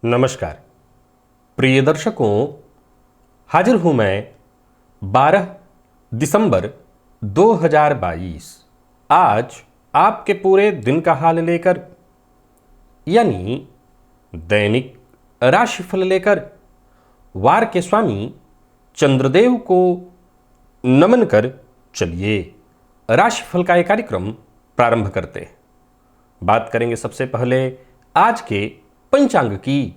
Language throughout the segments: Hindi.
नमस्कार प्रिय दर्शकों, हाजिर हूं मैं 12 दिसंबर 2022 आज आपके पूरे दिन का हाल लेकर, यानी दैनिक राशिफल लेकर वार के स्वामी चंद्रदेव को नमन कर चलिए राशिफल का यह कार्यक्रम प्रारंभ करते हैं। बात करेंगे सबसे पहले आज के पंचांग की।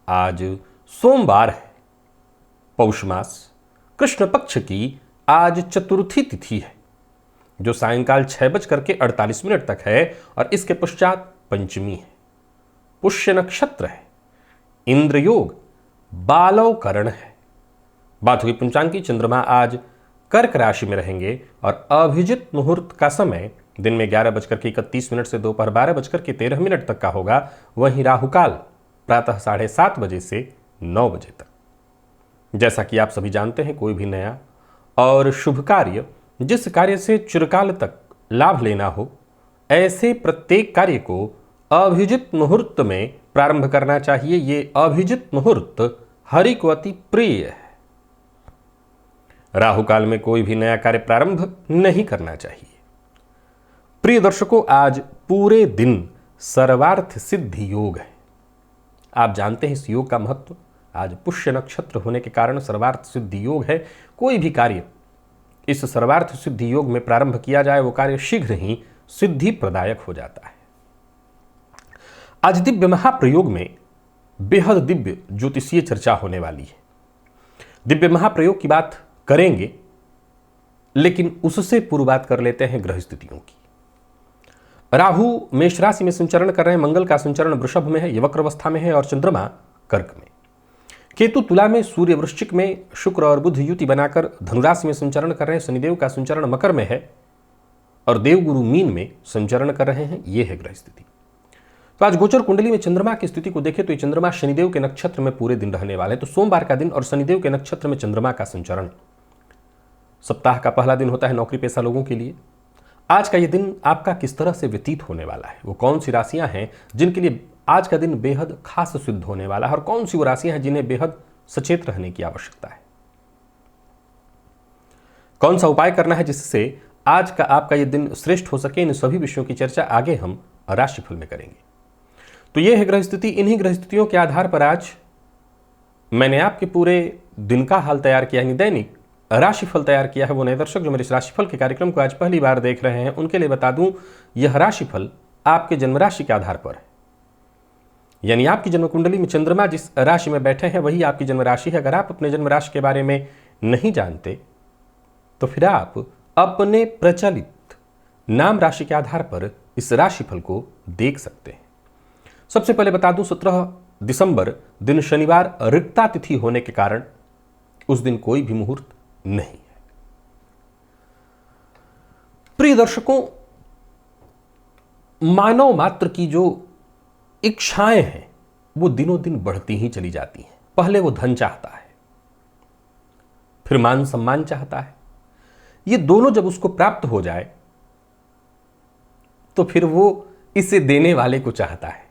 आज सोमवार है, पौष मास, कृष्ण पक्ष की आज चतुर्थी तिथि है जो सायंकाल 6:48 तक है और इसके पश्चात पंचमी है। पुष्य नक्षत्र है, इंद्र योग, बालव करण है। बात हुई पंचांग की। चंद्रमा आज कर्क राशि में रहेंगे और अभिजित मुहूर्त का समय दिन में 11:31 से दोपहर 12:13 तक का होगा। वहीं राहुकाल प्रातः 7:30 बजे से 9 बजे तक। जैसा कि आप सभी जानते हैं, कोई भी नया और शुभ कार्य, जिस कार्य से चिरकाल तक लाभ लेना हो, ऐसे प्रत्येक कार्य को अभिजित मुहूर्त में प्रारंभ करना चाहिए। ये अभिजित मुहूर्त हरि को अति प्रिय है। राहुकाल में कोई भी नया कार्य प्रारंभ नहीं करना चाहिए। प्रिय दर्शकों, आज पूरे दिन सर्वार्थ सिद्धि योग है। आप जानते हैं इस योग का महत्व। आज पुष्य नक्षत्र होने के कारण सर्वार्थ सिद्धि योग है। कोई भी कार्य इस सर्वार्थ सिद्धि योग में प्रारंभ किया जाए, वो कार्य शीघ्र ही सिद्धि प्रदायक हो जाता है। आज दिव्य महाप्रयोग में बेहद दिव्य ज्योतिषीय चर्चा होने वाली है। दिव्य महाप्रयोग की बात करेंगे, लेकिन उससे पूर्व बात कर लेते हैं ग्रह स्थितियों की। राहु मेष राशि में संचरण कर रहे हैं, मंगल का संचरण वृषभ में है, ये वक्र अवस्था में है, और चंद्रमा कर्क में। केतु तुला में, सूर्य वृश्चिक में, शुक्र और बुध युति बनाकर धनुराशि में संचरण कर रहे हैं, शनिदेव का संचरण मकर में है और देवगुरु मीन में संचरण कर रहे हैं। ये है ग्रह स्थिति। तो आज गोचर कुंडली में चंद्रमा की स्थिति को देखें तो ये चंद्रमा शनिदेव के नक्षत्र में पूरे दिन रहने वाले। तो सोमवार का दिन और शनिदेव के नक्षत्र में चंद्रमा का संचरण। सप्ताह का पहला दिन होता है नौकरी पेशा लोगों के लिए। आज का ये दिन आपका किस तरह से व्यतीत होने वाला है, वो कौन सी राशियां हैं जिनके लिए आज का दिन बेहद खास सिद्ध होने वाला है, और कौन सी वो राशियां हैं जिन्हें बेहद सचेत रहने की आवश्यकता है। कौन सा उपाय करना है जिससे आज का आपका ये दिन श्रेष्ठ हो सके, इन सभी विषयों की चर्चा आगे हम राशिफल में करेंगे। तो ये है ग्रह स्थिति। इन्हीं ग्रह स्थितियों के आधार पर आज मैंने आपके पूरे दिन का हाल तैयार किया, यानी दैनिक राशिफल तैयार किया है। वो नए दर्शक जो मेरे इस राशिफल के कार्यक्रम को आज पहली बार देख रहे हैं, उनके लिए बता दूं, यह राशिफल आपके जन्म राशि के आधार पर है। यानी आपकी जन्म कुंडली में चंद्रमा जिस राशि में बैठे हैं वही आपकी जन्म राशि है। अगर आप अपने जन्म राशि के बारे में नहीं जानते तो फिर आप अपने प्रचलित नाम राशि के आधार पर इस राशिफल को देख सकते हैं। सबसे पहले बता दूं, 17 दिसंबर दिन शनिवार रिक्ता तिथि होने के कारण उस दिन कोई भी मुहूर्त नहीं है। प्रिय दर्शकों, मानव मात्र की जो इच्छाएं हैं वो दिनों दिन बढ़ती ही चली जाती हैं। पहले वो धन चाहता है, फिर मान सम्मान चाहता है। ये दोनों जब उसको प्राप्त हो जाए तो फिर वो इसे देने वाले को चाहता है।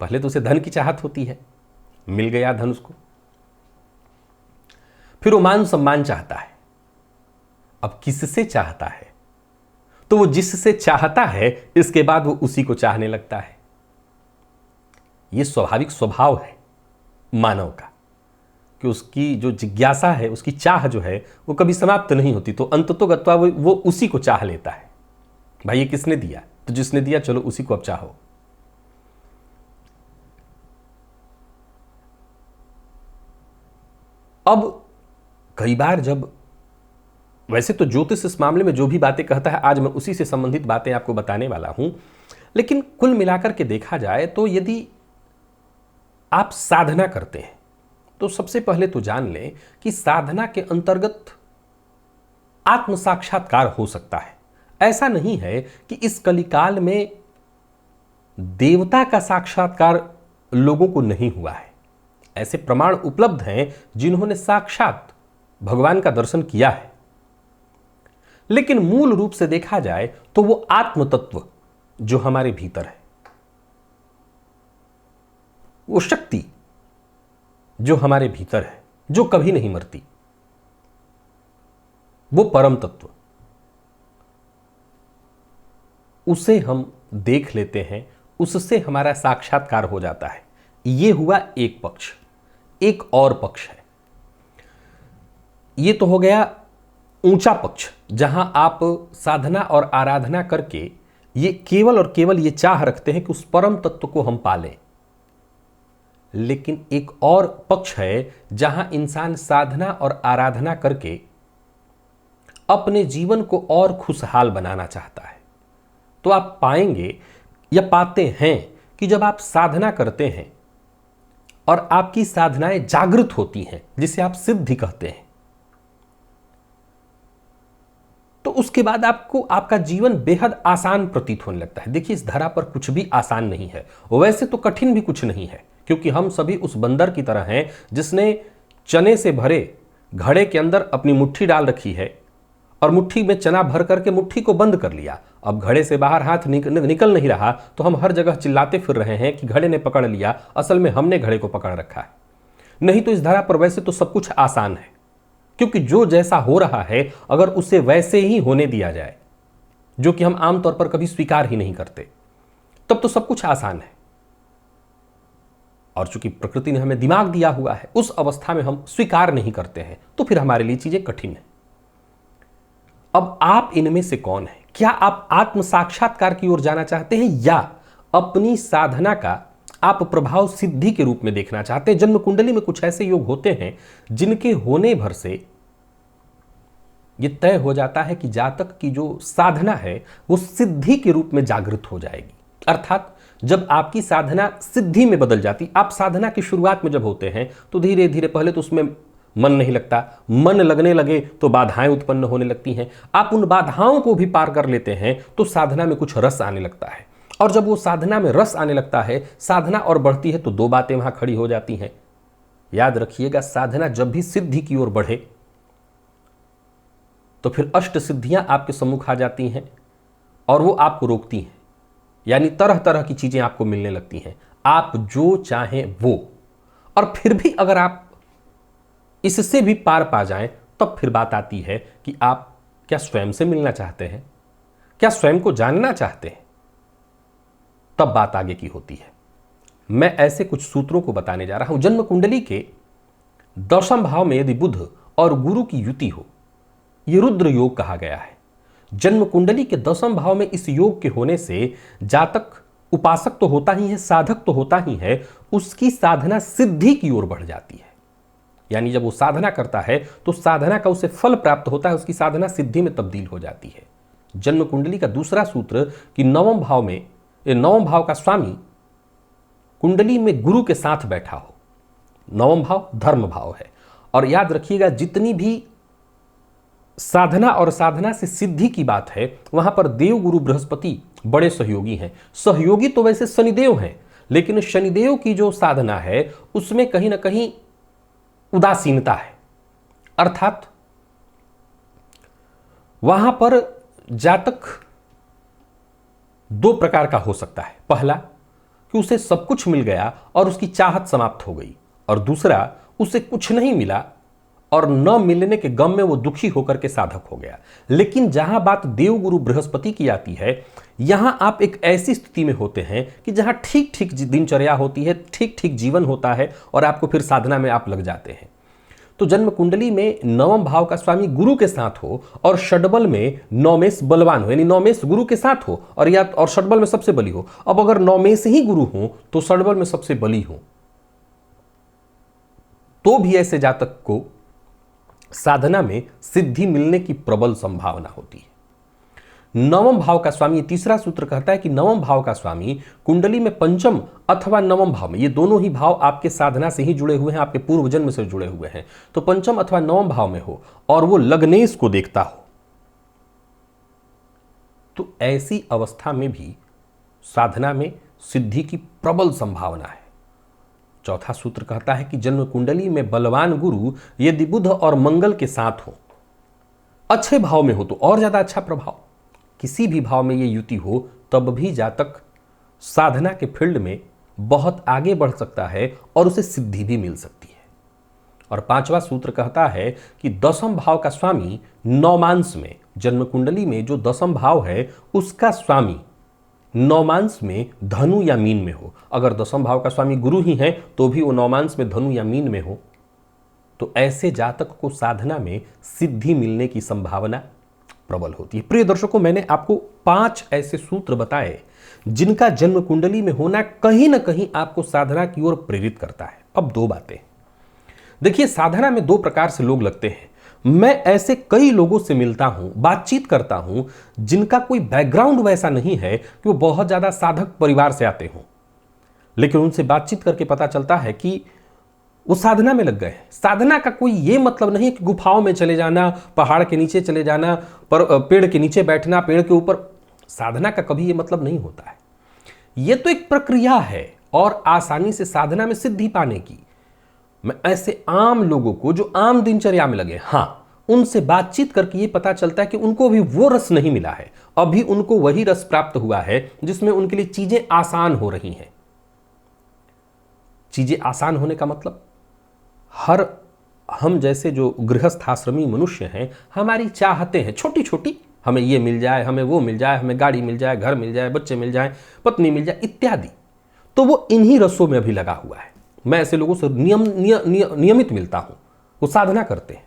पहले तो उसे धन की चाहत होती है, मिल गया धन उसको, फिर वो मान सम्मान चाहता है। अब किससे चाहता है? तो वो जिससे चाहता है इसके बाद वो उसी को चाहने लगता है। ये स्वाभाविक स्वभाव है मानव का कि उसकी जो जिज्ञासा है, उसकी चाह जो है वो कभी समाप्त नहीं होती। तो अंततोगत्वा वो उसी को चाह लेता है। भाई ये किसने दिया? तो जिसने दिया, चलो उसी को अब चाहो। अब कई बार जब, वैसे तो ज्योतिष इस मामले में जो भी बातें कहता है आज मैं उसी से संबंधित बातें आपको बताने वाला हूं, लेकिन कुल मिलाकर के देखा जाए तो यदि आप साधना करते हैं तो सबसे पहले तो जान लें कि साधना के अंतर्गत आत्म साक्षात्कार हो सकता है। ऐसा नहीं है कि इस कलिकाल में देवता का साक्षात्कार लोगों को नहीं हुआ है। ऐसे प्रमाण उपलब्ध हैं जिन्होंने साक्षात भगवान का दर्शन किया है, लेकिन मूल रूप से देखा जाए तो वो आत्म तत्व जो हमारे भीतर है, वो शक्ति जो हमारे भीतर है, जो कभी नहीं मरती, वो परम तत्व, उसे हम देख लेते हैं, उससे हमारा साक्षात्कार हो जाता है। ये हुआ एक पक्ष। एक और पक्ष है, ये तो हो गया ऊंचा पक्ष, जहां आप साधना और आराधना करके ये केवल और केवल ये चाह रखते हैं कि उस परम तत्व को हम पालें। लेकिन एक और पक्ष है जहां इंसान साधना और आराधना करके अपने जीवन को और खुशहाल बनाना चाहता है। तो आप पाएंगे या पाते हैं कि जब आप साधना करते हैं और आपकी साधनाएं जागृत होती हैं, जिसे आप सिद्धि कहते हैं, तो उसके बाद आपको आपका जीवन बेहद आसान प्रतीत होने लगता है। देखिए, इस धरा पर कुछ भी आसान नहीं है, वैसे तो कठिन भी कुछ नहीं है, क्योंकि हम सभी उस बंदर की तरह हैं जिसने चने से भरे घड़े के अंदर अपनी मुट्ठी डाल रखी है और मुट्ठी में चना भर करके मुट्ठी को बंद कर लिया। अब घड़े से बाहर हाथ निकल नहीं रहा, तो हम हर जगह चिल्लाते फिर रहे हैं कि घड़े ने पकड़ लिया, असल में हमने घड़े को पकड़ रखा है। नहीं तो इस धरा पर वैसे तो सब कुछ आसान है, क्योंकि जो जैसा हो रहा है अगर उसे वैसे ही होने दिया जाए, जो कि हम आमतौर पर कभी स्वीकार ही नहीं करते, तब तो सब कुछ आसान है। और चूंकि प्रकृति ने हमें दिमाग दिया हुआ है, उस अवस्था में हम स्वीकार नहीं करते हैं, तो फिर हमारे लिए चीजें कठिन है। अब आप इनमें से कौन है? क्या आप आत्म साक्षात्कार की ओर जाना चाहते हैं या अपनी साधना का आप प्रभाव सिद्धि के रूप में देखना चाहते हैं? जन्म कुंडली में कुछ ऐसे योग होते हैं जिनके होने भर से यह तय हो जाता है कि जातक की जो साधना है वो सिद्धि के रूप में जागृत हो जाएगी। अर्थात जब आपकी साधना सिद्धि में बदल जाती, आप साधना की शुरुआत में जब होते हैं तो धीरे धीरे पहले तो उसमें मन नहीं लगता, मन लगने लगे तो बाधाएं उत्पन्न होने लगती हैं। आप उन बाधाओं को भी पार कर लेते हैं तो साधना में कुछ रस आने लगता है, और जब वो साधना में रस आने लगता है, साधना और बढ़ती है, तो दो बातें वहां खड़ी हो जाती हैं। याद रखिएगा, साधना जब भी सिद्धि की ओर बढ़े तो फिर अष्ट सिद्धियां आपके सम्मुख आ जाती हैं और वो आपको रोकती हैं, यानी तरह तरह की चीजें आपको मिलने लगती हैं, आप जो चाहें वो। और फिर भी अगर आप इससे भी पार पा जाएं, तब फिर बात आती है कि आप क्या स्वयं से मिलना चाहते हैं, क्या स्वयं को जानना चाहते हैं, तब बात आगे की होती है। मैं ऐसे कुछ सूत्रों को बताने जा रहा हूं। जन्म कुंडली के 10वें भाव में यदि बुध और गुरु की युति हो, यह रुद्र योग कहा गया है। जन्म कुंडली के 10वें भाव में इस योग के होने से जातक उपासक तो होता ही है, साधक तो होता ही है, उसकी साधना सिद्धि की ओर बढ़ जाती है। यानी जब वो साधना करता है तो साधना का उसे फल प्राप्त होता है, उसकी साधना सिद्धि में तब्दील हो जाती है। जन्म कुंडली का दूसरा सूत्र कि 9वें भाव में, 9वें भाव का स्वामी कुंडली में गुरु के साथ बैठा हो। 9वां भाव धर्म भाव है। और याद रखिएगा, जितनी भी साधना और साधना से सिद्धि की बात है, वहां पर देव गुरु बृहस्पति बड़े सहयोगी हैं। सहयोगी तो वैसे शनिदेव हैं, लेकिन शनिदेव की जो साधना है उसमें कहीं ना कहीं उदासीनता है। अर्थात वहां पर जातक दो प्रकार का हो सकता है। पहला कि उसे सब कुछ मिल गया और उसकी चाहत समाप्त हो गई, और दूसरा उसे कुछ नहीं मिला और न मिलने के गम में वो दुखी होकर के साधक हो गया। लेकिन जहां बात देवगुरु बृहस्पति की आती है, यहां आप एक ऐसी स्थिति में होते हैं कि जहां ठीक ठीक दिनचर्या होती है, ठीक ठीक जीवन होता है, और आपको फिर साधना में आप लग जाते हैं। तो जन्म कुंडली में 9वें भाव का स्वामी गुरु के साथ हो और षडबल में नौमेश बलवान हो, यानी नौमेश गुरु के साथ हो और षडबल में सबसे बली हो। अब अगर नौमेश ही गुरु हो तो षडबल में सबसे बली हो, तो भी ऐसे जातक को साधना में सिद्धि मिलने की प्रबल संभावना होती है। नवम भाव का स्वामी, तीसरा सूत्र कहता है कि नवम भाव का स्वामी कुंडली में पंचम अथवा नवम भाव में, ये दोनों ही भाव आपके साधना से ही जुड़े हुए हैं, आपके पूर्व जन्म से जुड़े हुए हैं, तो पंचम अथवा नवम भाव में हो और वो लग्नेश को देखता हो, तो ऐसी अवस्था में भी साधना में सिद्धि की प्रबल संभावना है। चौथा सूत्र कहता है कि जन्म कुंडली में बलवान गुरु यदि बुध और मंगल के साथ हो, अच्छे भाव में हो तो और ज्यादा अच्छा प्रभाव, किसी भी भाव में ये युति हो तब भी जातक साधना के फील्ड में बहुत आगे बढ़ सकता है और उसे सिद्धि भी मिल सकती है। और पांचवा सूत्र कहता है कि दसम भाव का स्वामी नौमांस में, जन्म कुंडली में जो दसम भाव है उसका स्वामी नौमांस में धनु या मीन में हो, अगर दसम भाव का स्वामी गुरु ही है तो भी वो नौमांस में धनु या मीन में हो, तो ऐसे जातक को साधना में सिद्धि मिलने की संभावना प्रबल होती है। प्रिय दर्शकों, मैंने आपको 5 ऐसे सूत्र बताए जिनका जन्म कुंडली में होना कहीं ना कहीं आपको साधना की ओर प्रेरित करता है। अब 2 बातें देखिए, साधना में 2 प्रकार से लोग लगते हैं। मैं ऐसे कई लोगों से मिलता हूं, बातचीत करता हूं, जिनका कोई बैकग्राउंड वैसा नहीं है कि वो बहुत ज्यादा साधक परिवार से आते हों, लेकिन उनसे बातचीत करके पता चलता है कि वो साधना में लग गए हैं। साधना का कोई ये मतलब नहीं कि गुफाओं में चले जाना, पहाड़ के नीचे चले जाना, पर पेड़ के नीचे बैठना, पेड़ के ऊपर, साधना का कभी ये मतलब नहीं होता है। ये तो एक प्रक्रिया है और आसानी से साधना में सिद्धि पाने की। मैं ऐसे आम लोगों को जो आम दिनचर्या में लगे, हाँ, उनसे बातचीत करके ये पता चलता है कि उनको भी वो रस नहीं मिला है, अभी उनको वही रस प्राप्त हुआ है जिसमें उनके लिए चीजें आसान हो रही हैं। चीजें आसान होने का मतलब, हम जैसे जो गृहस्थ आश्रमी मनुष्य हैं, हमारी चाहते हैं छोटी छोटी, हमें ये मिल जाए, हमें वो मिल जाए, हमें गाड़ी मिल जाए, घर मिल जाए, बच्चे मिल जाए, पत्नी मिल जाए इत्यादि, तो वो इन्हीं रसों में अभी लगा हुआ है। मैं ऐसे लोगों से नियमित मिलता हूं, वो साधना करते हैं।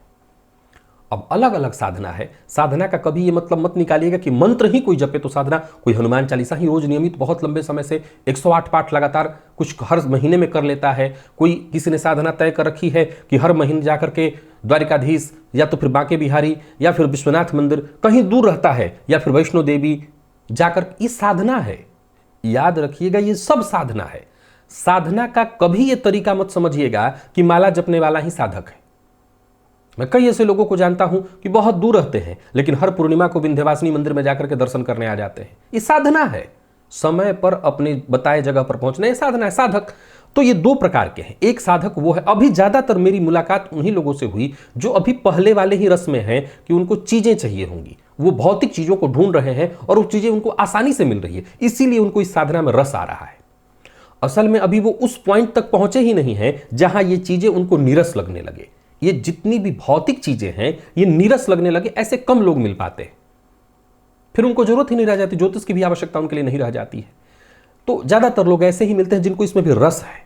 अब अलग अलग साधना है। साधना का कभी ये मतलब मत निकालिएगा कि मंत्र ही कोई जपे तो साधना, कोई हनुमान चालीसा ही रोज नियमित बहुत लंबे समय से 108 पाठ लगातार कुछ हर महीने में कर लेता है। कोई किसी ने साधना तय कर रखी है कि हर महीने जाकर के द्वारिकाधीश या तो फिर बांके बिहारी या फिर विश्वनाथ मंदिर कहीं दूर रहता है या फिर वैष्णो देवी जाकर, ये साधना है। याद रखिएगा, ये सब साधना है। साधना का कभी ये तरीका मत समझिएगा कि माला जपने वाला ही साधक है। मैं कई ऐसे लोगों को जानता हूं कि बहुत दूर रहते हैं लेकिन हर पूर्णिमा को विंध्यवासिनी मंदिर में जाकर के दर्शन करने आ जाते हैं। ये साधना है, समय पर अपने बताए जगह पर पहुंचना, ये साधना है। साधक तो ये 2 प्रकार के हैं। एक साधक वो है, अभी ज्यादातर मेरी मुलाकात उन्हीं लोगों से हुई जो अभी पहले वाले ही रस में हैं कि उनको चीजें चाहिए होंगी, वो भौतिक चीजों को ढूंढ रहे हैं और वो चीजें उनको आसानी से मिल रही है, इसीलिए उनको इस साधना में रस आ रहा है। असल में अभी वो उस पॉइंट तक पहुंचे ही नहीं है जहां ये चीजें उनको नीरस लगने लगे। ये जितनी भी भौतिक चीजें हैं ये नीरस लगने लगे, ऐसे कम लोग मिल पाते हैं। फिर उनको जरूरत ही नहीं रह जाती, ज्योतिष की भी आवश्यकता उनके लिए नहीं रह जाती है। तो ज्यादातर लोग ऐसे ही मिलते हैं जिनको इसमें भी रस है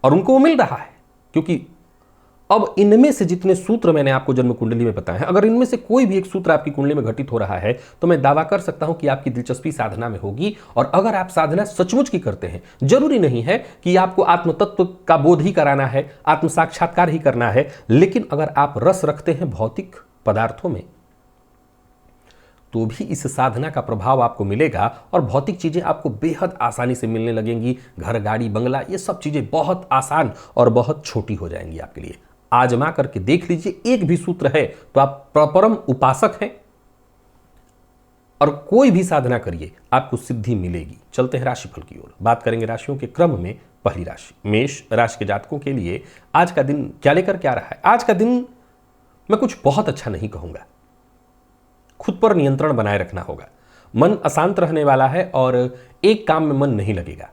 और उनको वो मिल रहा है। क्योंकि अब इनमें से जितने सूत्र मैंने आपको जन्म कुंडली में बताए हैं, अगर इनमें से कोई भी एक सूत्र आपकी कुंडली में घटित हो रहा है तो मैं दावा कर सकता हूं कि आपकी दिलचस्पी साधना में होगी। और अगर आप साधना सचमुच की करते हैं, जरूरी नहीं है कि आपको आत्म तत्व का बोध ही कराना है, आत्म साक्षात्कार ही करना है, लेकिन अगर आप रस रखते हैं भौतिक पदार्थों में तो भी इस साधना का प्रभाव आपको मिलेगा और भौतिक चीजें आपको बेहद आसानी से मिलने लगेंगी। घर, गाड़ी, बंगला, ये सब चीजें बहुत आसान और बहुत छोटी हो जाएंगी आपके लिए। आजमा करके देख लीजिए, एक भी सूत्र है तो आप परम उपासक हैं और कोई भी साधना करिए आपको सिद्धि मिलेगी। चलते हैं राशिफल की ओर, बात करेंगे राशियों के क्रम में। पहली राशि मेष राशि के जातकों के लिए आज का दिन क्या लेकर क्या रहा है। आज का दिन मैं कुछ बहुत अच्छा नहीं कहूंगा, खुद पर नियंत्रण बनाए रखना होगा। मन अशांत रहने वाला है और एक काम में मन नहीं लगेगा।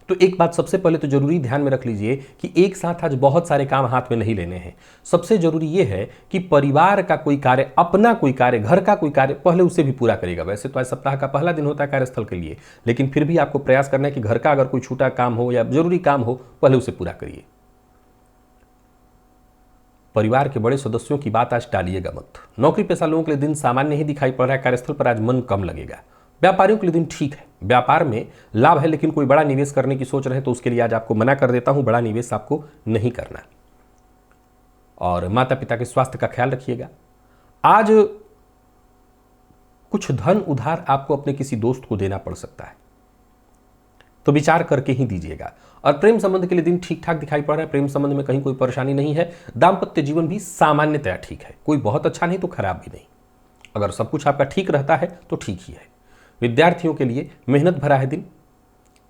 तो एक बात सबसे पहले तो जरूरी ध्यान में रख लीजिए कि एक साथ आज बहुत सारे काम हाथ में नहीं लेने हैं। सबसे जरूरी यह है कि परिवार का कोई कार्य, अपना कोई कार्य, घर का कोई कार्य, पहले उसे भी पूरा करिएगा। वैसे तो आज सप्ताह का पहला दिन होता है कार्यस्थल के लिए, लेकिन फिर भी आपको प्रयास करना है कि घर का अगर कोई छोटा काम हो या जरूरी काम हो, पहले उसे पूरा करिए। परिवार के बड़े सदस्यों की बात आज टालिएगा मत। नौकरी पेशा लोगों के लिए दिन सामान्य ही दिखाई पड़ रहा है, कार्यस्थल पर आज मन कम लगेगा। व्यापारियों के लिए दिन ठीक है, व्यापार में लाभ है, लेकिन कोई बड़ा निवेश करने की सोच रहे हैं तो उसके लिए आज आपको मना कर देता हूं, बड़ा निवेश आपको नहीं करना। और माता पिता के स्वास्थ्य का ख्याल रखिएगा। आज कुछ धन उधार आपको अपने किसी दोस्त को देना पड़ सकता है, तो विचार करके ही दीजिएगा। और प्रेम संबंध के लिए दिन ठीक ठाक दिखाई पड़ रहा है, प्रेम संबंध में कहीं कोई परेशानी नहीं है। दाम्पत्य जीवन भी सामान्यतया ठीक है, कोई बहुत अच्छा नहीं तो खराब भी नहीं। अगर सब कुछ आपका ठीक रहता है तो ठीक ही है। विद्यार्थियों के लिए मेहनत भरा है दिन,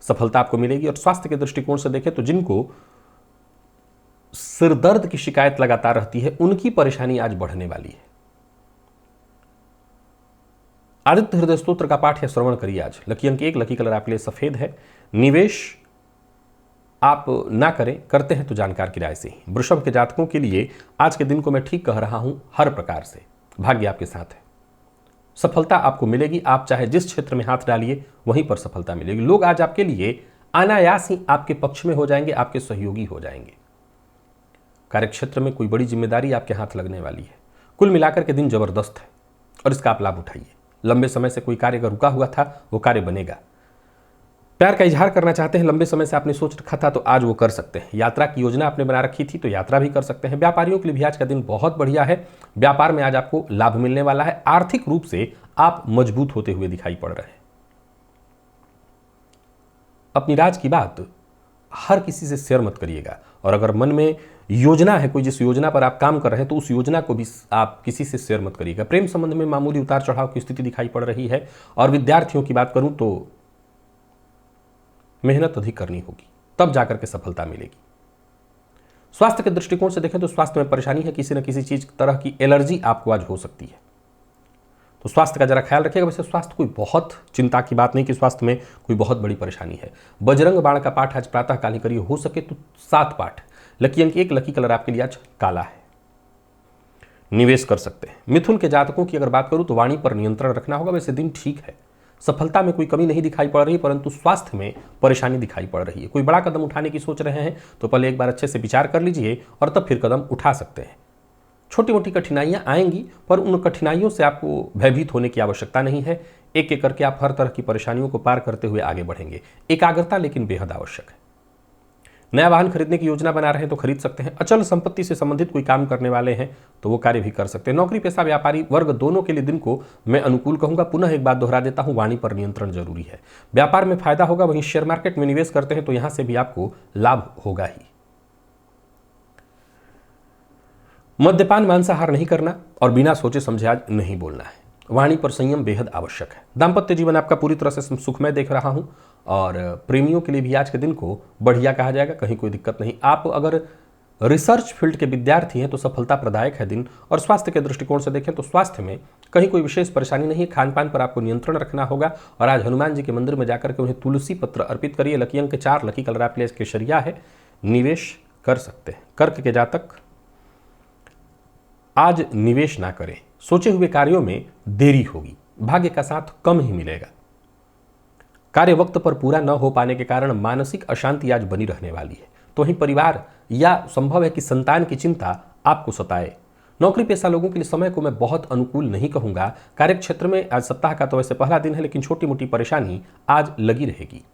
सफलता आपको मिलेगी। और स्वास्थ्य के दृष्टिकोण से देखें तो जिनको सिरदर्द की शिकायत लगातार रहती है, उनकी परेशानी आज बढ़ने वाली है। आदित्य हृदय स्तोत्र का पाठ या श्रवण करिए आज। लकी अंक 1, लकी कलर आपके लिए सफेद है। निवेश आप ना करें, करते हैं तो जानकार की राय से ही। वृषभ के जातकों के लिए आज के दिन को मैं ठीक कह रहा हूं हर प्रकार से। भाग्य आपके साथ है, सफलता आपको मिलेगी। आप चाहे जिस क्षेत्र में हाथ डालिए वहीं पर सफलता मिलेगी। लोग आज आपके लिए अनायास ही आपके पक्ष में हो जाएंगे, आपके सहयोगी हो जाएंगे। कार्यक्षेत्र में कोई बड़ी जिम्मेदारी आपके हाथ लगने वाली है। कुल मिलाकर के दिन जबरदस्त है और इसका आप लाभ उठाइए। लंबे समय से कोई कार्य अगर रुका हुआ था वो कार्य बनेगा। प्यार का इजहार करना चाहते हैं, लंबे समय से आपने सोच रखा था तो आज वो कर सकते हैं। यात्रा की योजना आपने बना रखी थी तो यात्रा भी कर सकते हैं। व्यापारियों के लिए भी आज का दिन बहुत बढ़िया है। व्यापार में आज आपको लाभ मिलने वाला है। आर्थिक रूप से आप मजबूत होते हुए दिखाई पड़ रहे हैं। अपनी राज की बात हर किसी से शेयर मत करिएगा। और अगर मन में योजना है, कोई जिस योजना पर आप काम कर रहे हैं, तो उस योजना को भी आप किसी से शेयर मत करिएगा। प्रेम संबंध में मामूली उतार चढ़ाव की स्थिति दिखाई पड़ रही है। और विद्यार्थियों की बात करूं तो मेहनत अधिक करनी होगी, तब जाकर के सफलता मिलेगी। स्वास्थ्य के दृष्टिकोण से देखें तो स्वास्थ्य में परेशानी है, किसी न किसी चीज तरह की एलर्जी आपको आज हो सकती है, तो स्वास्थ्य का जरा ख्याल रखिएगा। वैसे स्वास्थ्य कोई बहुत चिंता की बात नहीं कि स्वास्थ्य में कोई बहुत बड़ी परेशानी है। बजरंग बाण का पाठ आज प्रातः काल ही करिए, हो सके तो 7 पाठ। लकी अंक 1, लकी कलर आपके लिए आज काला है। निवेश कर सकते हैं। मिथुन के जातकों की अगर बात करूं तो वाणी पर नियंत्रण रखना होगा। वैसे दिन ठीक है, सफलता में कोई कमी नहीं दिखाई पड़ रही, परंतु स्वास्थ्य में परेशानी दिखाई पड़ रही है। कोई बड़ा कदम उठाने की सोच रहे हैं तो पहले एक बार अच्छे से विचार कर लीजिए और तब फिर कदम उठा सकते हैं। छोटी मोटी कठिनाइयां आएंगी, पर उन कठिनाइयों से आपको भयभीत होने की आवश्यकता नहीं है। एक एक करके आप हर तरह की परेशानियों को पार करते हुए आगे बढ़ेंगे। एकाग्रता लेकिन बेहद आवश्यक है। नया वाहन खरीदने की योजना बना रहे हैं तो खरीद सकते हैं। अचल संपत्ति से संबंधित कोई काम करने वाले हैं तो वो कार्य भी कर सकते हैं। नौकरी पेशा व्यापारी वर्ग दोनों के लिए दिन को मैं अनुकूल कहूंगा। पुनः एक बात दोहरा देता हूं, वाणी पर नियंत्रण जरूरी है। व्यापार में फायदा होगा। वहीं शेयर मार्केट में निवेश करते हैं तो यहां से भी आपको लाभ होगा ही। मद्यपान मांसाहार नहीं करना और बिना सोचे समझे आज नहीं बोलना है। वाणी पर संयम बेहद आवश्यक है। दाम्पत्य जीवन आपका पूरी तरह से सुखमय देख रहा हूं और प्रेमियों के लिए भी आज के दिन को बढ़िया कहा जाएगा, कहीं कोई दिक्कत नहीं। आप अगर रिसर्च फील्ड के विद्यार्थी हैं तो सफलता प्रदायक है दिन। और स्वास्थ्य के दृष्टिकोण से देखें तो स्वास्थ्य में कहीं कोई विशेष परेशानी नहीं है। खान पान पर आपको नियंत्रण रखना होगा और आज हनुमान जी के मंदिर में जाकर के उन्हें तुलसी पत्र अर्पित करिए। लकी अंक 4, लकी कलर आपके लिए केसरिया है। निवेश कर सकते हैं। कर्क के जातक आज निवेश ना करें, सोचे हुए कार्यों में देरी होगी। भाग्य का साथ कम ही मिलेगा। कार्य वक्त पर पूरा न हो पाने के कारण मानसिक अशांति आज बनी रहने वाली है। तो वहीं परिवार या संभव है कि संतान की चिंता आपको सताए। नौकरी पेशा लोगों के लिए समय को मैं बहुत अनुकूल नहीं कहूंगा। कार्यक्षेत्र में आज सप्ताह का तो वैसे पहला दिन है, लेकिन छोटी मोटी परेशानी आज लगी रहेगी।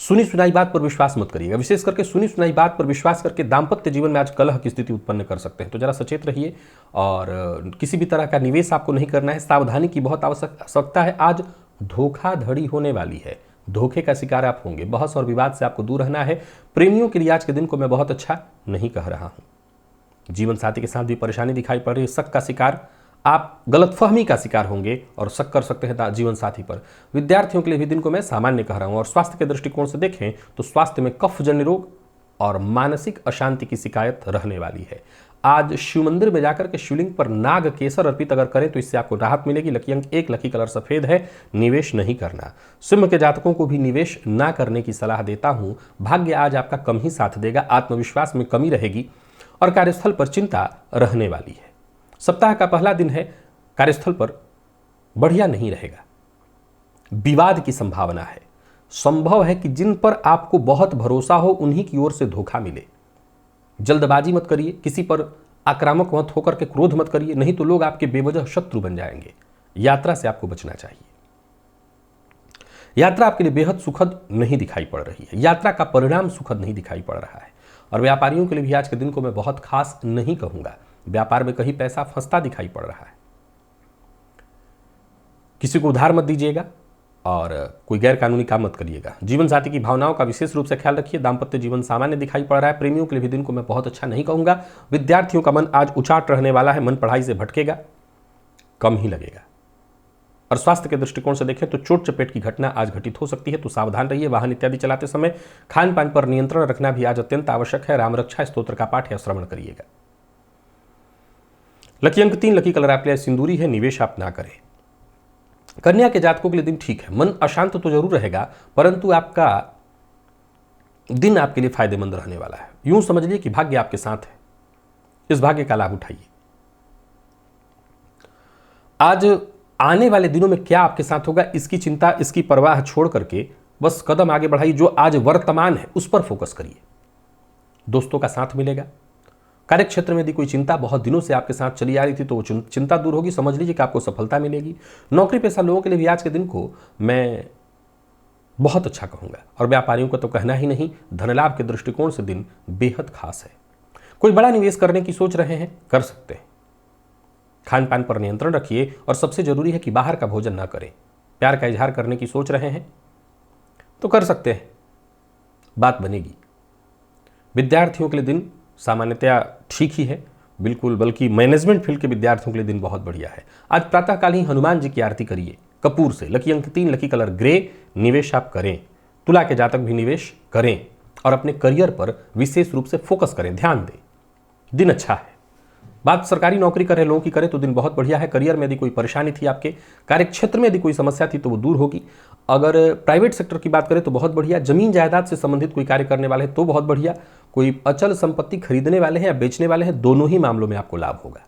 सुनी सुनाई बात पर विश्वास मत करिएगा। विशेष करके सुनी सुनाई बात पर विश्वास करके दाम्पत्य जीवन में आज कलह की स्थिति उत्पन्न कर सकते हैं, तो जरा सचेत रहिए। और किसी भी तरह का निवेश आपको नहीं करना है। सावधानी की बहुत आवश्यकता है। आज धोखाधड़ी होने वाली है, धोखे का शिकार आप होंगे। बहस और विवाद से आपको दूर रहना है। प्रेमियों के लिए आज के दिन को मैं बहुत अच्छा नहीं कह रहा हूं। जीवन साथी के साथ भी परेशानी दिखाई पड़ रही है। शक का शिकार, आप गलतफहमी का शिकार होंगे और शक कर सकते हैं जीवन साथी पर। विद्यार्थियों के लिए भी दिन को मैं सामान्य कह रहा हूं। और स्वास्थ्य के दृष्टिकोण से देखें तो स्वास्थ्य में कफजन्य रोग और मानसिक अशांति की शिकायत रहने वाली है। आज शिव मंदिर में जाकर के शिवलिंग पर नाग केसर अर्पित अगर करें तो इससे आपको राहत मिलेगी। लकी अंक 1, लकी कलर सफेद है। निवेश नहीं करना। सिंह के जातकों को भी निवेश ना करने की सलाह देता हूं। भाग्य आज आपका कम ही साथ देगा। आत्मविश्वास में कमी रहेगी और कार्यस्थल पर चिंता रहने वाली है। सप्ताह का पहला दिन है, कार्यस्थल पर बढ़िया नहीं रहेगा। विवाद की संभावना है। संभव है कि जिन पर आपको बहुत भरोसा हो उन्हीं की ओर से धोखा मिले। जल्दबाजी मत करिए, किसी पर आक्रामक मत होकर के क्रोध मत करिए, नहीं तो लोग आपके बेवजह शत्रु बन जाएंगे। यात्रा से आपको बचना चाहिए। यात्रा आपके लिए बेहद सुखद नहीं दिखाई पड़ रही है। यात्रा का परिणाम सुखद नहीं दिखाई पड़ रहा है। और व्यापारियों के लिए भी आज के दिन को मैं बहुत खास नहीं कहूंगा। व्यापार में कहीं पैसा फंसता दिखाई पड़ रहा है। किसी को उधार मत दीजिएगा और कोई गैर कानूनी काम मत करिएगा। जीवन साथी की भावनाओं का विशेष रूप से ख्याल रखिए। दाम्पत्य जीवन सामान्य दिखाई पड़ रहा है। प्रेमियों के लिए भी दिन को मैं बहुत अच्छा नहीं कहूंगा। विद्यार्थियों का मन आज उचाट रहने वाला है। मन पढ़ाई से भटकेगा, कम ही लगेगा। और स्वास्थ्य के दृष्टिकोण से देखें तो चोट चपेट की घटना आज घटित हो सकती है, तो सावधान रहिए। वाहन इत्यादि चलाते समय खान पान पर नियंत्रण रखना भी आज अत्यंत आवश्यक है। राम रक्षा स्तोत्र का पाठ या श्रवण करिएगा। लकी अंक 3, लकी कलर आपके लिए सिंदूरी है। निवेश आप ना करें। कन्या के जातकों के लिए दिन ठीक है। मन अशांत तो जरूर रहेगा, परंतु आपका दिन आपके लिए फायदेमंद रहने वाला है। यूं समझ लीजिए कि भाग्य आपके साथ है। इस भाग्य का लाभ उठाइए। आज आने वाले दिनों में क्या आपके साथ होगा, इसकी चिंता, इसकी परवाह छोड़ करके बस कदम आगे बढ़ाइए। जो आज वर्तमान है उस पर फोकस करिए। दोस्तों का साथ मिलेगा। कार्य क्षेत्र में यदि कोई चिंता बहुत दिनों से आपके साथ चली आ रही थी तो वो चिंता दूर होगी। समझ लीजिए कि आपको सफलता मिलेगी। नौकरी पेशा लोगों के लिए भी आज के दिन को मैं बहुत अच्छा कहूंगा, और व्यापारियों का तो कहना ही नहीं। धन लाभ के दृष्टिकोण से दिन बेहद खास है। कोई बड़ा निवेश करने की सोच रहे हैं, कर सकते हैं। खान पान पर नियंत्रण रखिए, और सबसे जरूरी है कि बाहर का भोजन ना करें। प्यार का इजहार करने की सोच रहे हैं तो कर सकते हैं, बात बनेगी। विद्यार्थियों के लिए दिन सामान्यतया ठीक ही है, बिल्कुल, बल्कि मैनेजमेंट फील्ड के विद्यार्थियों के लिए दिन बहुत बढ़िया है। आज प्रातःकाल ही हनुमान जी की आरती करिए कपूर से। लकी अंक 3, लकी कलर ग्रे। निवेश आप करें। तुला के जातक भी निवेश करें और अपने करियर पर विशेष रूप से फोकस करें, ध्यान दें। दिन अच्छा है। बात सरकारी नौकरी कर रहे लोगों की करें तो दिन बहुत बढ़िया है। करियर में यदि कोई परेशानी थी, आपके कार्य क्षेत्र में यदि कोई समस्या थी तो वो दूर होगी। अगर प्राइवेट सेक्टर की बात करें तो बहुत बढ़िया। जमीन जायदाद से संबंधित कोई कार्य करने वाले हैं तो बहुत बढ़िया। कोई अचल संपत्ति खरीदने वाले हैं या बेचने वाले हैं, दोनों ही मामलों में आपको लाभ होगा।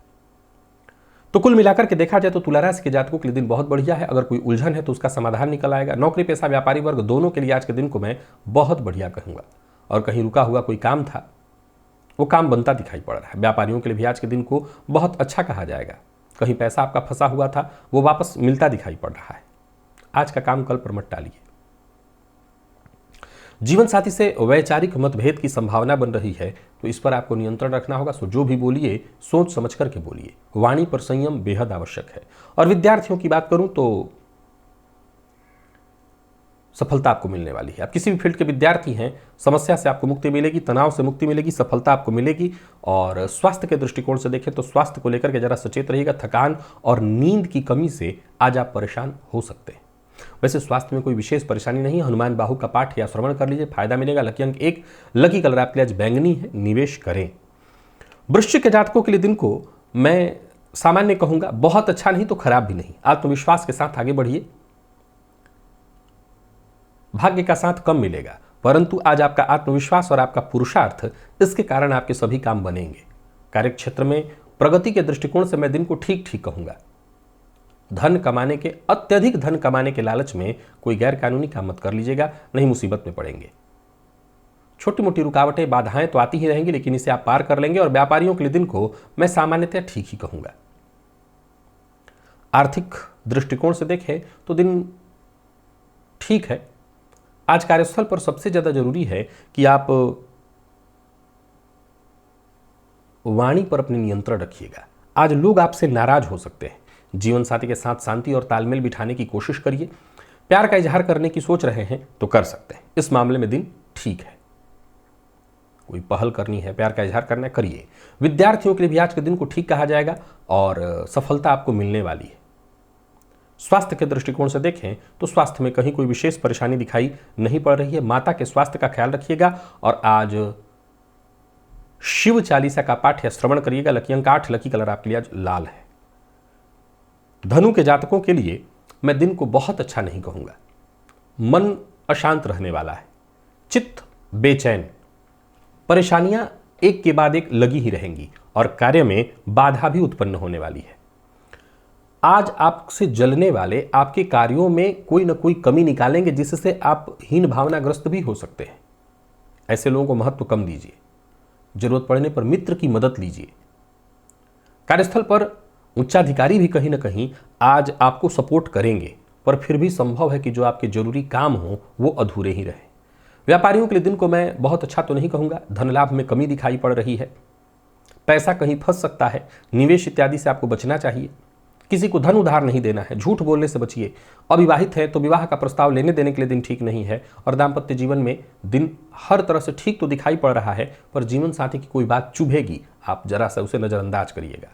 तो कुल मिलाकर के देखा जाए तो तुला राशि के जातकों के लिए दिन बहुत बढ़िया है। अगर कोई उलझन है तो उसका समाधान निकल आएगा। नौकरी पेशा व्यापारी वर्ग दोनों के लिए आज के दिन को मैं बहुत बढ़िया कहूंगा। और कहीं रुका हुआ कोई काम था, वो काम बनता दिखाई पड़ रहा है। व्यापारियों के लिए भी आज के दिन को बहुत अच्छा कहा जाएगा। कहीं पैसा आपका फंसा हुआ था, वो वापस मिलता दिखाई पड़ रहा है। आज का काम कल पर मत टालिए। जीवन साथी से वैचारिक मतभेद की संभावना बन रही है, तो इस पर आपको नियंत्रण रखना होगा। सो जो भी बोलिए सोच समझ करके बोलिए। वाणी पर संयम बेहद आवश्यक है। और विद्यार्थियों की बात करूं तो सफलता आपको मिलने वाली है। आप किसी भी फील्ड के विद्यार्थी हैं, समस्या से आपको मुक्ति मिलेगी, तनाव से मुक्ति मिलेगी, सफलता आपको मिलेगी। और स्वास्थ्य के दृष्टिकोण से देखें तो स्वास्थ्य को लेकर के जरा सचेत रहिएगा। थकान और नींद की कमी से आज आप परेशान हो सकते हैं। वैसे स्वास्थ्य में कोई विशेष परेशानी नहीं है। हनुमान बाहु का पाठ या श्रवण कर लीजिए, फायदा मिलेगा। लकी अंक 1, लकी कलर आपके लिए आज बैंगनी है। निवेश करें। वृश्चिक के जातकों के लिए दिन को मैं सामान्य कहूंगा, बहुत अच्छा नहीं तो खराब भी नहीं। आत्मविश्वास के साथ आगे बढ़िए। भाग्य का साथ कम मिलेगा, परंतु आज आपका आत्मविश्वास और आपका पुरुषार्थ, इसके कारण आपके सभी काम बनेंगे। कार्य क्षेत्र में प्रगति के दृष्टिकोण से मैं दिन को ठीक ठीक कहूंगा। धन कमाने के, अत्यधिक धन कमाने के लालच में कोई गैर कानूनी काम मत कर लीजिएगा, नहीं मुसीबत में पड़ेंगे। छोटी मोटी रुकावटें, बाधाएं तो आती ही रहेंगी, लेकिन इसे आप पार कर लेंगे। और व्यापारियों के लिए दिन को मैं सामान्यतः ठीक ही कहूंगा। आर्थिक दृष्टिकोण से देखें तो दिन ठीक है। आज कार्यस्थल पर सबसे ज्यादा जरूरी है कि आप वाणी पर अपने नियंत्रण रखिएगा। आज लोग आपसे नाराज हो सकते हैं। जीवन साथी के साथ शांति और तालमेल बिठाने की कोशिश करिए। प्यार का इजहार करने की सोच रहे हैं तो कर सकते हैं। इस मामले में दिन ठीक है। कोई पहल करनी है, प्यार का इजहार करना है, करिए। विद्यार्थियों के लिए भी आज के दिन को ठीक कहा जाएगा और सफलता आपको मिलने वाली है। स्वास्थ्य के दृष्टिकोण से देखें तो स्वास्थ्य में कहीं कोई विशेष परेशानी दिखाई नहीं पड़ रही है। माता के स्वास्थ्य का ख्याल रखिएगा और आज शिव चालीसा का पाठ या श्रवण करिएगा। लकी अंक 8, लकी कलर आपके लिए आज लाल है। धनु के जातकों के लिए मैं दिन को बहुत अच्छा नहीं कहूंगा। मन अशांत रहने वाला है, चित्त बेचैन, परेशानियां एक के बाद एक लगी ही रहेंगी और कार्य में बाधा भी उत्पन्न होने वाली है। आज आपसे जलने वाले आपके कार्यों में कोई ना कोई कमी निकालेंगे, जिससे आप हीन भावनाग्रस्त भी हो सकते हैं। ऐसे लोगों को महत्व कम दीजिए। जरूरत पड़ने पर मित्र की मदद लीजिए। कार्यस्थल पर उच्चाधिकारी भी कहीं ना कहीं आज आपको सपोर्ट करेंगे, पर फिर भी संभव है कि जो आपके जरूरी काम हो वो अधूरे ही रहे। व्यापारियों के लिए दिन को मैं बहुत अच्छा तो नहीं कहूंगा। धन लाभ में कमी दिखाई पड़ रही है। पैसा कहीं फंस सकता है। निवेश इत्यादि से आपको बचना चाहिए। किसी को धन उधार नहीं देना है, झूठ बोलने से बचिए। अविवाहित है तो विवाह का प्रस्ताव लेने देने के लिए दिन ठीक नहीं है। और दाम्पत्य जीवन में दिन हर तरह से ठीक तो दिखाई पड़ रहा है, पर जीवन साथी की कोई बात चुभेगी, आप जरा सा उसे नजरअंदाज करिएगा।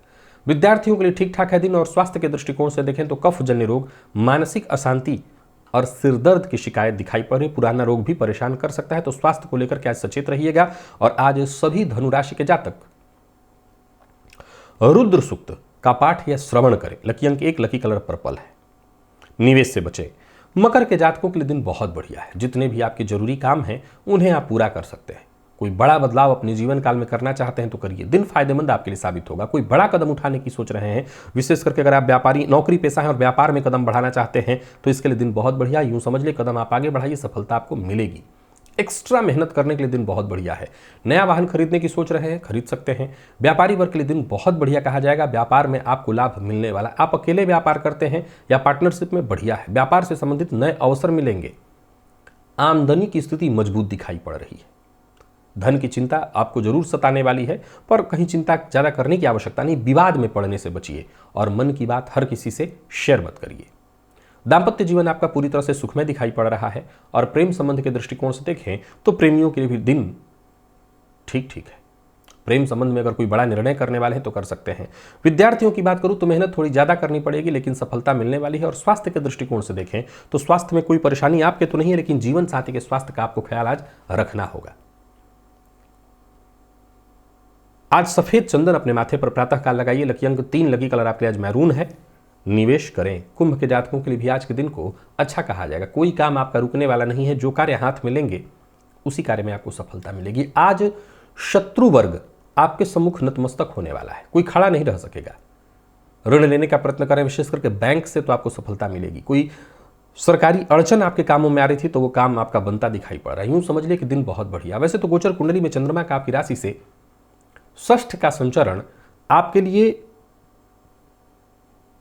विद्यार्थियों के लिए ठीक ठाक है दिन। और स्वास्थ्य के दृष्टिकोण से देखें तो कफ जन्य रोग, मानसिक अशांति और सिरदर्द की शिकायत दिखाई पड़ रही। पुराना रोग भी परेशान कर सकता है, तो स्वास्थ्य को लेकर के आज सचेत रहिएगा। और आज सभी धनुराशि के जातक रुद्र सूक्त का पाठ या श्रवण करें। लकी अंक 1, लकी कलर पर्पल है। निवेश से बचें। मकर के जातकों के लिए दिन बहुत बढ़िया है। जितने भी आपके जरूरी काम हैं उन्हें आप पूरा कर सकते हैं। कोई बड़ा बदलाव अपने जीवन काल में करना चाहते हैं तो करिए, दिन फायदेमंद आपके लिए साबित होगा। कोई बड़ा कदम उठाने की सोच रहे हैं, विशेष करके अगर आप व्यापारी नौकरी पेशा हैं और व्यापार में कदम बढ़ाना चाहते हैं तो इसके लिए दिन बहुत बढ़िया। यूं समझ ले कदम आप आगे बढ़ाइए, सफलता आपको मिलेगी। एक्स्ट्रा मेहनत करने के लिए दिन बहुत बढ़िया है। नया वाहन खरीदने की सोच रहे हैं, खरीद सकते हैं। व्यापारी वर्ग के लिए दिन बहुत बढ़िया कहा जाएगा। व्यापार में आपको लाभ मिलने वाला। आप अकेले व्यापार करते हैं या पार्टनरशिप में, बढ़िया है। व्यापार से संबंधित नए अवसर मिलेंगे। आमदनी की स्थिति मजबूत दिखाई पड़ रही है। धन की चिंता आपको जरूर सताने वाली है, पर कहीं चिंता ज्यादा करने की आवश्यकता नहीं। विवाद में पड़ने से बचिए और मन की बात हर किसी से शेयर मत करिए। दाम्पत्य जीवन आपका पूरी तरह से सुखमय दिखाई पड़ रहा है। और प्रेम संबंध के दृष्टिकोण से देखें तो प्रेमियों के लिए भी दिन ठीक ठीक है। प्रेम संबंध में अगर कोई बड़ा निर्णय करने वाले हैं तो कर सकते हैं। विद्यार्थियों की बात करूं तो मेहनत थोड़ी ज्यादा करनी पड़ेगी, लेकिन सफलता मिलने वाली है। और स्वास्थ्य के दृष्टिकोण से देखें तो स्वास्थ्य में कोई परेशानी आपके तो नहीं है, लेकिन जीवन साथी के स्वास्थ्य का आपको ख्याल आज रखना होगा। आज सफेद चंदन अपने माथे पर प्रातः काल लगाइए। लकी अंक 3, लकी कलर आपके आज मैरून है। निवेश करें। कुंभ के जातकों के लिए भी आज के दिन को अच्छा कहा जाएगा। कोई काम आपका रुकने वाला नहीं है। जो कार्य हाथ में लेंगे उसी कार्य में आपको सफलता मिलेगी। आज शत्रु वर्ग आपके सम्मुख नतमस्तक होने वाला है। कोई खड़ा नहीं रह सकेगा। ऋण लेने का प्रयत्न करें, विशेष करके बैंक से, तो आपको सफलता मिलेगी। कोई सरकारी अड़चन आपके कामों में आ रही थी तो वो काम आपका बनता दिखाई पड़ रहा है। यूं समझ लिए कि दिन बहुत बढ़िया। वैसे तो गोचर कुंडली में चंद्रमा का आपकी राशि से षष्ठ का संचरण आपके लिए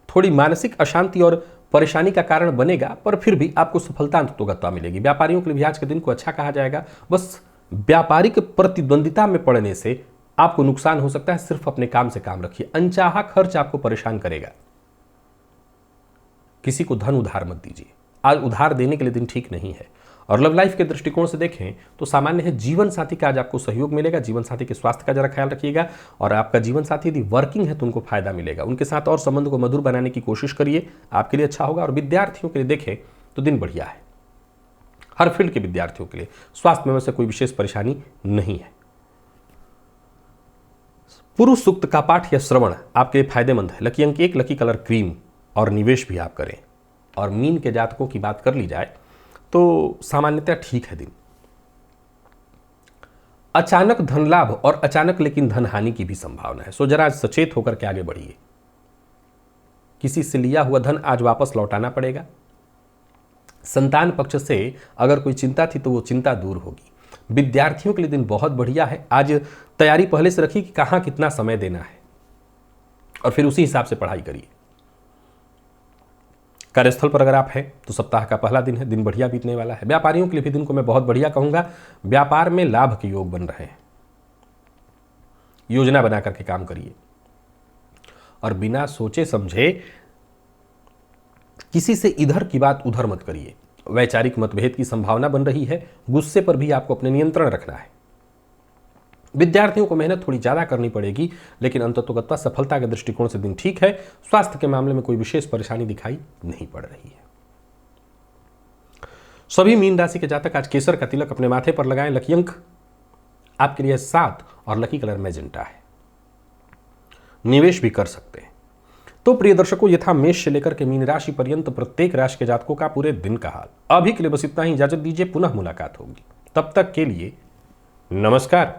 थोड़ी मानसिक अशांति और परेशानी का कारण बनेगा, पर फिर भी आपको सफलता अंततोगत्वा मिलेगी। व्यापारियों के लिए भी आज के दिन को अच्छा कहा जाएगा। बस व्यापारिक प्रतिद्वंदिता में पड़ने से आपको नुकसान हो सकता है। सिर्फ अपने काम से काम रखिए। अनचाहा खर्च आपको परेशान करेगा। किसी को धन उधार मत दीजिए। आज उधार देने के लिए दिन ठीक नहीं है। और लव लाइफ के दृष्टिकोण से देखें तो सामान्य है। जीवन साथी का आज आपको सहयोग मिलेगा। जीवन साथी के स्वास्थ्य का जरा ख्याल रखिएगा। और आपका जीवन साथी यदि वर्किंग है तो उनको फायदा मिलेगा। उनके साथ और संबंध को मधुर बनाने की कोशिश करिए, आपके लिए अच्छा होगा। और विद्यार्थियों के लिए देखें तो दिन बढ़िया है। हर फील्ड के विद्यार्थियों के लिए स्वास्थ्य में वैसे कोई विशेष परेशानी नहीं है। पुरुष सूक्त का पाठ या श्रवण आपके लिए फायदेमंद है। लकी अंक 1, लकी कलर क्रीम। और निवेश भी आप करें। और मीन के जातकों की बात कर ली जाए तो सामान्यतः ठीक है दिन। अचानक धन लाभ और अचानक लेकिन धन हानि की भी संभावना है। सो जरा सचेत होकर के आगे बढ़िए। किसी से लिया हुआ धन आज वापस लौटाना पड़ेगा। संतान पक्ष से अगर कोई चिंता थी तो वो चिंता दूर होगी। विद्यार्थियों के लिए दिन बहुत बढ़िया है। आज तैयारी पहले से रखिए कि कहां कितना समय देना है और फिर उसी हिसाब से पढ़ाई करिए। कार्यस्थल पर अगर आप हैं तो सप्ताह का पहला दिन है। दिन बढ़िया बीतने वाला है। व्यापारियों के लिए भी दिन को मैं बहुत बढ़िया कहूंगा। व्यापार में लाभ के योग बन रहे हैं। योजना बना करके काम करिए और बिना सोचे समझे किसी से इधर की बात उधर मत करिए। वैचारिक मतभेद की संभावना बन रही है। गुस्से पर भी आपको अपने नियंत्रण रखना है। विद्यार्थियों को मेहनत थोड़ी ज्यादा करनी पड़ेगी, लेकिन अंततोगत्वा सफलता के दृष्टिकोण से दिन ठीक है। स्वास्थ्य के मामले में कोई विशेष परेशानी दिखाई नहीं पड़ रही है। सभी मीन राशि के जातक आज केसर का तिलक अपने माथे पर लगाएं। लकी अंक आपके लिए 7 और लकी कलर मैजेंटा है। निवेश भी कर सकते हैं। तो प्रिय दर्शकों, ये था मेष से लेकर के मीन राशि पर्यंत प्रत्येक राशि के जातकों का पूरे दिन का हाल। अभी के लिए बस इतना ही। इजाजत दीजिए, पुनः मुलाकात होगी। तब तक के लिए नमस्कार।